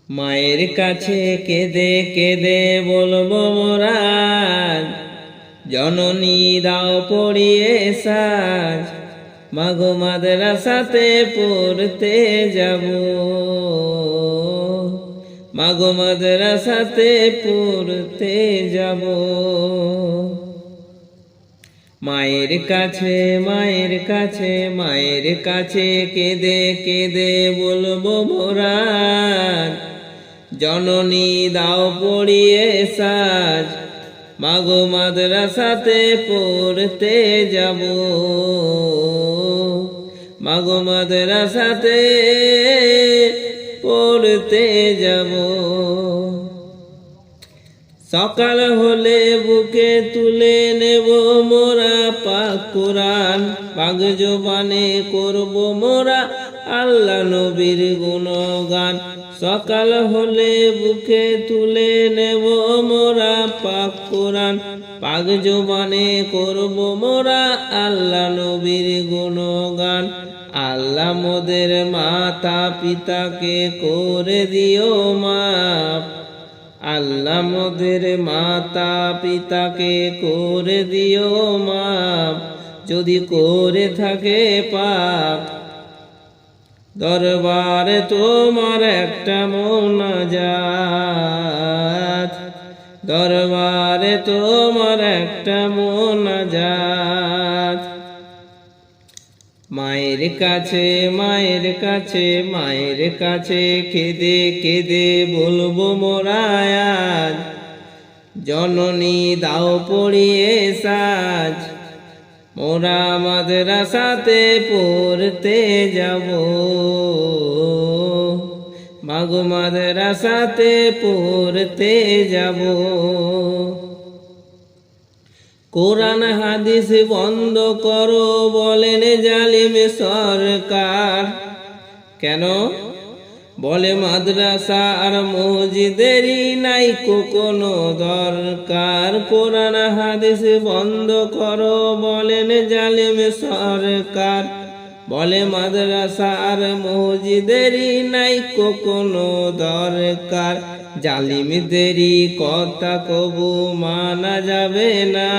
মায়ের কাছে কেঁদে কেঁদে বলবো মোরা, জননী দাও পড়িয়ে সাজ, মাগো মাদ্রাসাতে পড়তে যাব, মাগো মাদ্রাসাতে পড়তে যাব। মায়ের কাছে মায়ের কাছে মায়ের কাছে কেঁদে কেঁদে বলবো মোরা, জননী দাও পড়িয়ে সাজ, মাগো মাদ্রাসাতে পড়তে যাব, মাগো মাদ্রাসাতে পড়তে যাব। সকাল হলে বুকে তুলে নেব মোরা পাক কুরআন, পাক জবানে করব মোরা আল্লাহ নবীর গুণগান। সকাল হলে বুকে তুলে নেব মোরা পাক কুরআন, পাক জবানে করব মোরা আল্লাহ নবীর গুণগান। আল্লাহ মোদের মাতা পিতাকে করে দিও মাফ, আল্লাহ মোদের মাতা পিতাকে করে দিও মাফ, যদি করে থাকে পাপ। দরবারে তোমার একটা মোনাজাত, দরবারে তোমার একটা মোনাজাত। মায়ের কাছে মায়ের কাছে মায়ের কাছে কেঁদে কেঁদে বলবো মোরা আজ, জননী দাও পড়িয়ে সাজ, মোরা মাদ্রাসাতে পড়তে যাব, মাগো মাদ্রাসাতে পড়তে যাব। কোরআন হাদিস বন্ধ করো বলেন জালিম সরকার, কেন? বলে মাদ্রাসা আর মসজিদেরই নাই কোনো দরকার। কোরআন হাদিস বন্ধ করো বলেন জালিম সরকার, বলে মাদ্রাসা আর মসজিদেরই নাই কোনো দরকার। জালিমদেরই কথা কবু মানা যাবে না,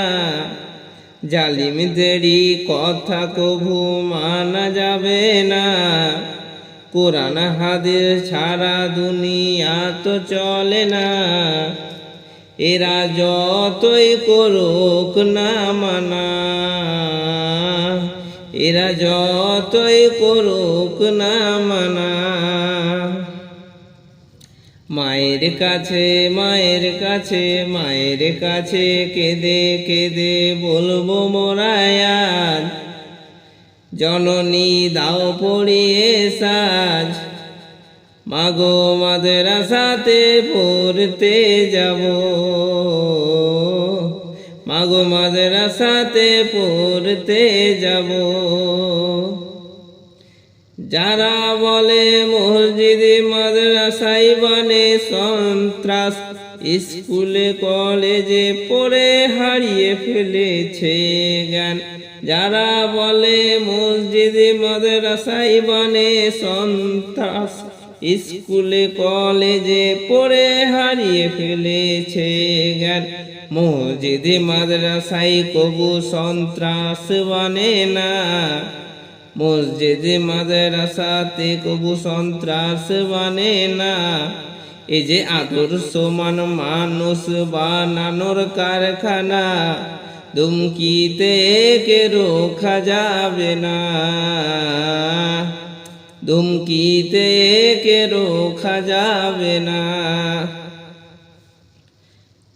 জালিমদেরই কথা কবু মানা যাবে না। কোরআন হাদিস ছাড়া দুনিয়া তো চলে না, এরা যতই করুক না মানা, এরা যতই করুক না মানা। মায়ের কাছে মায়ের কাছে মায়ের কাছে কেঁদে কেঁদে বলবো মোরা আজ, জননী দাও পড়িয়ে সাজ, মাগো মাদ্রাসাতে পড়তে যাব, মাগো মাদ্রাসাতে পড়তে যাব। যারা বলে মসজিদ মাদ্রাসাই বানে সন্ত্রাস, স্কুলে কলেজে পড়ে হারিয়ে ফেলেছে জ্ঞান। যারা বলে মসজিদ মাদ্রাসাই বানে সন্ত্রাস, স্কুলে কলেজে পড়ে হারিয়ে ফেলেছে জ্ঞান। মসজিদ মাদ্রাসাই কবু সন্ত্রাস বানে না, মসজিদ মাদ্রাসাতে কবু সন্ত্রাস বানে না। এই যে আদর্শমান মানুষ বানানোর কারখানা, ধুমকিতে কে রোখা যাবে না, ধুমকিতে কে রোখা যাবে না।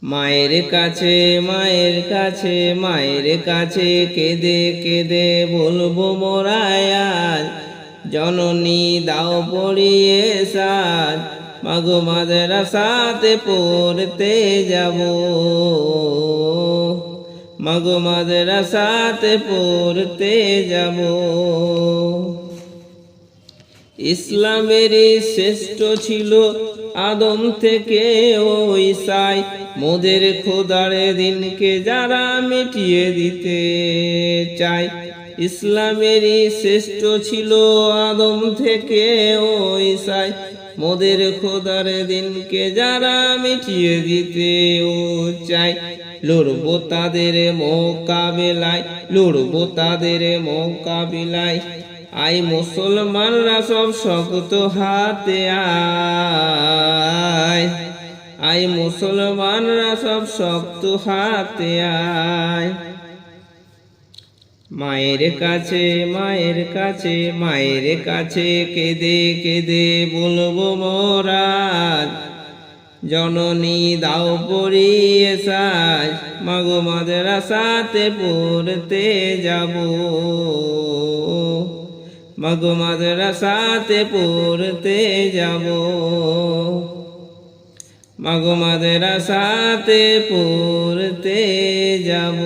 মায়ের কাছে মায়ের কাছে মায়ের কাছে কেঁদে কেঁদে বলবো মোরা আজ, জননী দাও পড়িয়ে সাজ, মাগো মাদ্রাসাতে পড়তে যাব, মাগো মাদ্রাসাতে পড়তে যাব। ইসলামেরই শ্রেষ্ঠ ছিল আদম থেকে ওই সাই, মোদের খোদার দিনকে যারা মিটিয়ে দিতে চায়। ইসলামেরই শ্রেষ্ঠ ছিল আদম থেকে ওই সাই, মোদের খোদার দিনকে যারা মিটিয়ে দিতেও চায়, লড়বো তাদের মোকাবিলায়, লড়বো তাদের মোকাবিলায়। আই মুসলমানরা সব শক্ত হাতে আয়, আই মুসলমানরা সব শক্ত হাতে আয়। মায়ের কাছে মায়ের কাছে মায়ের কাছে কেঁদে কেঁদে বলবো মোরা, জননী দাও পড়িয়ে সাজ, মাগো মাদ্রাসাতে পড়তে যাব, মাগো মাদ্রাসাতে পড়তে যাব, মাগো মাদ্রাসাতে পড়তে যাব।